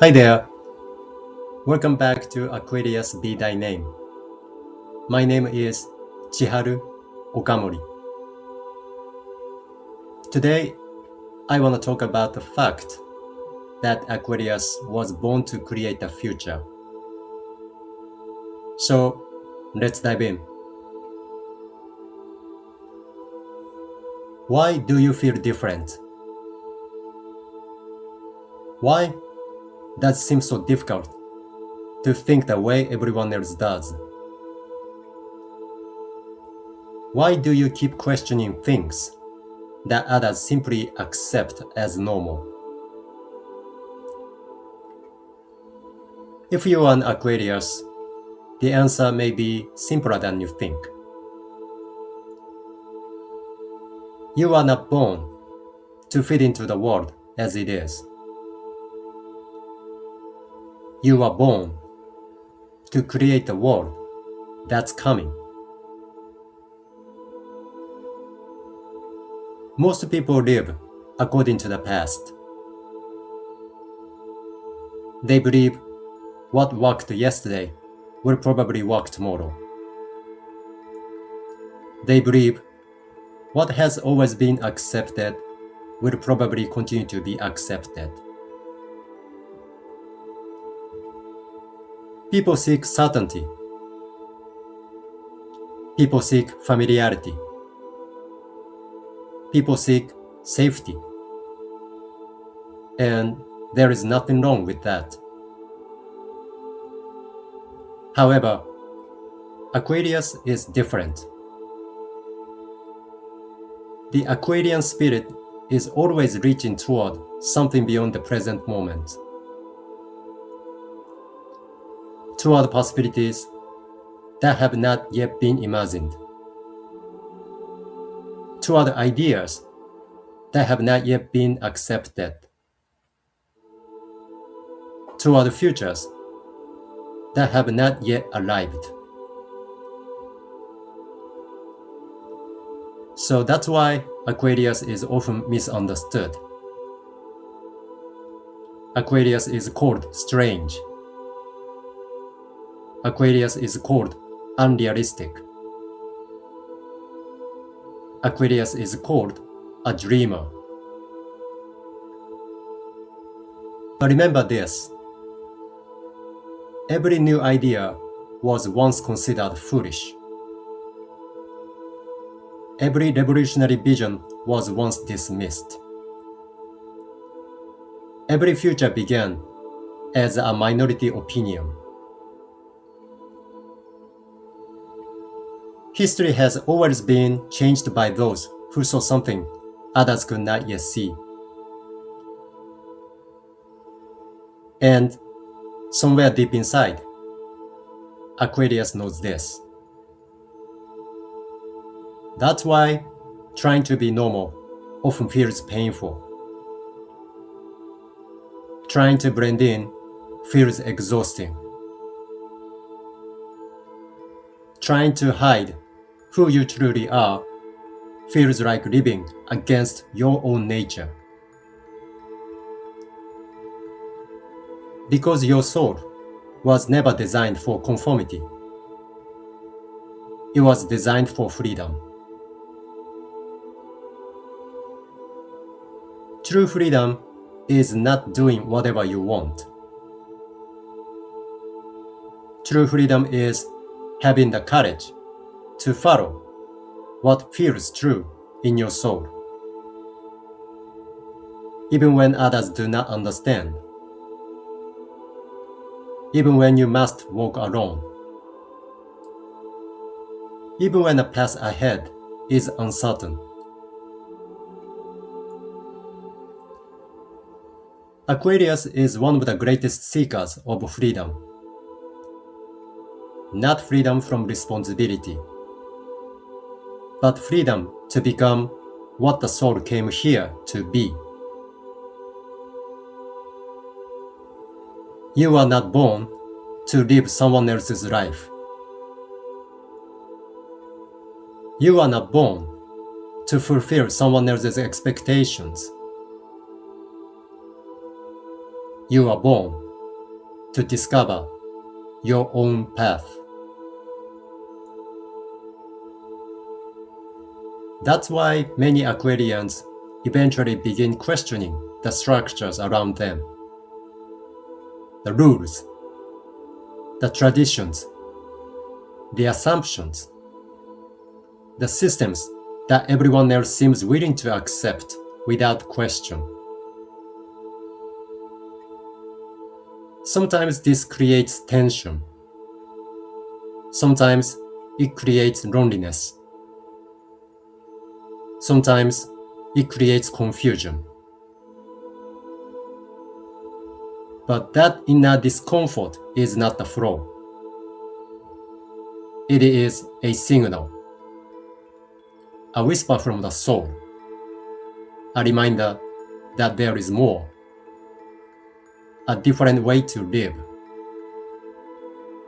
Hi there. Welcome back to Aquarius Be Thy Name. My name is Chiharu Okamori. Today, I want to talk about the fact that Aquarius was born to create a future. So, let's dive in. Why do you feel different? Why does it seem so difficult to think the way everyone else does? Why do you keep questioning things that others simply accept as normal? If you are an Aquarius, the answer may be simpler than you think. You are not born to fit into the world as it is. You are born to create the world that's coming. Most people live according to the past. They believe what worked yesterday will probably work tomorrow. They believe what has always been accepted will probably continue to be accepted. People seek certainty. People seek familiarity. People seek safety. And there is nothing wrong with that. However, Aquarius is different. The Aquarian spirit is always reaching toward something beyond the present moment, toward possibilities that have not yet been imagined, toward ideas that have not yet been accepted, toward futures that have not yet arrived. So that's why Aquarius is often misunderstood. Aquarius is called strange. Aquarius is called unrealistic. Aquarius is called a dreamer. But remember this. Every new idea was once considered foolish. Every revolutionary vision was once dismissed. Every future began as a minority opinion. History has always been changed by those who saw something others could not yet see. And somewhere deep inside, Aquarius knows this. That's why trying to be normal often feels painful. Trying to blend in feels exhausting. Trying to hide who you truly are feels like living against your own nature. Because your soul was never designed for conformity. It was designed for freedom. True freedom is not doing whatever you want. True freedom is having the courage to follow what feels true in your soul, even when others do not understand, even when you must walk alone, even when the path ahead is uncertain. Aquarius is one of the greatest seekers of freedom. Not freedom from responsibility, but freedom to become what the soul came here to be. You are not born to live someone else's life. You are not born to fulfill someone else's expectations. You are born to discover your own path. That's why many Aquarians eventually begin questioning the structures around them, the rules, the traditions, the assumptions, the systems that everyone else seems willing to accept without question. Sometimes this creates tension. Sometimes it creates loneliness. Sometimes it creates confusion. But that inner discomfort is not the flaw. It is a signal, a whisper from the soul, a reminder that there is more, a different way to live,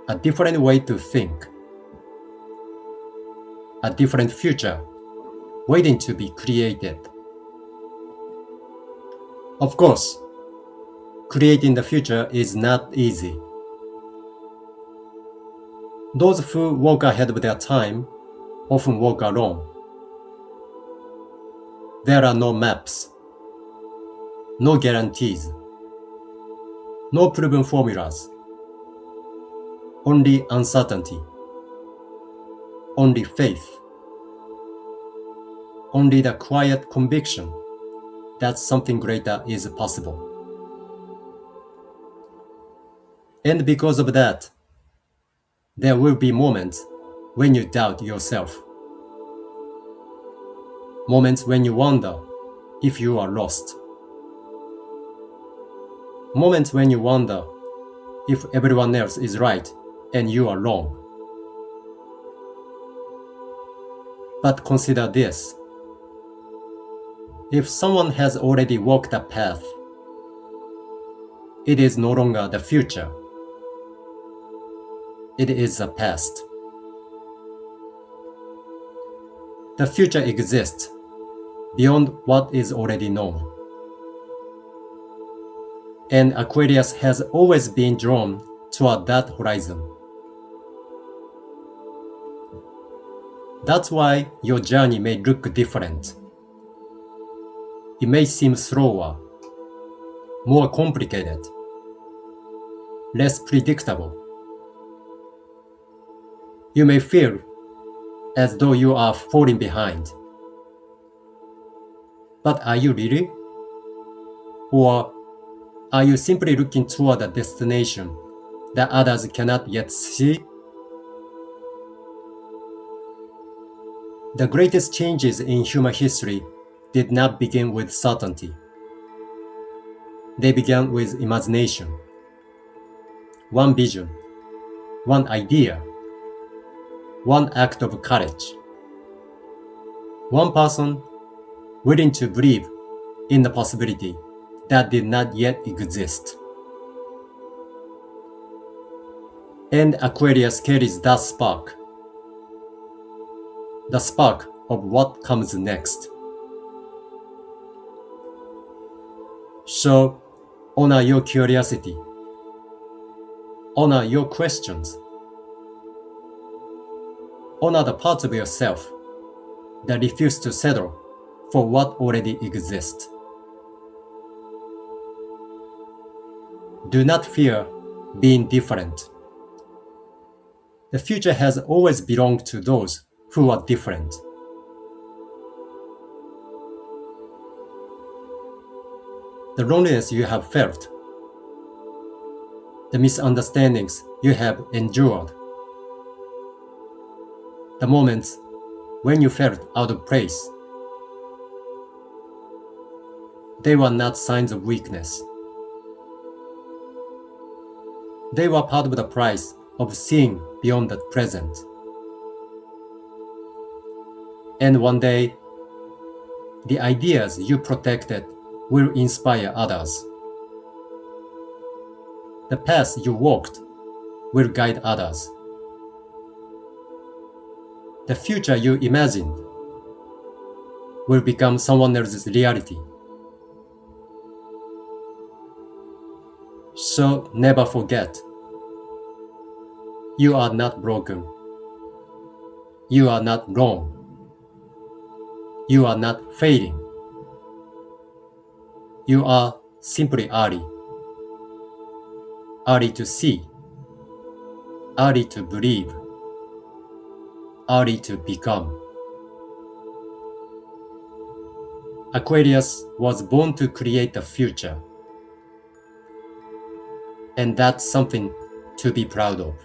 a different way to think, a different future waiting to be created. Of course, creating the future is not easy. Those who walk ahead of their time often walk alone. There are no maps, no guarantees, no proven formulas, only uncertainty, only faith, only the quiet conviction that something greater is possible. And because of that, there will be moments when you doubt yourself. Moments when you wonder if you are lost. Moments when you wonder if everyone else is right and you are wrong. But consider this. If someone has already walked a path, it is no longer the future. It is the past. The future exists beyond what is already known. And Aquarius has always been drawn toward that horizon. That's why your journey may look different. It may seem slower, more complicated, less predictable. You may feel as though you are falling behind. But are you really? Or are you simply looking toward a destination that others cannot yet see? The greatest changes in human history did not begin with certainty. They began with imagination. One vision, one idea, one act of courage. One person willing to believe in the possibility that did not yet exist. And Aquarius carries that spark. The spark of what comes next. So, honor your curiosity. Honor your questions. Honor the parts of yourself that refuse to settle for what already exists. Do not fear being different. The future has always belonged to those who are different. The loneliness you have felt, the misunderstandings you have endured, the moments when you felt out of place, they were not signs of weakness. They were part of the price of seeing beyond the present. And one day, the ideas you protected will inspire others. The path you walked will guide others. The future you imagined will become someone else's reality. So never forget, you are not broken. You are not wrong. You are not failing. You are simply early. Early to see. Early to believe. Early to become. Aquarius was born to create a future. And that's something to be proud of.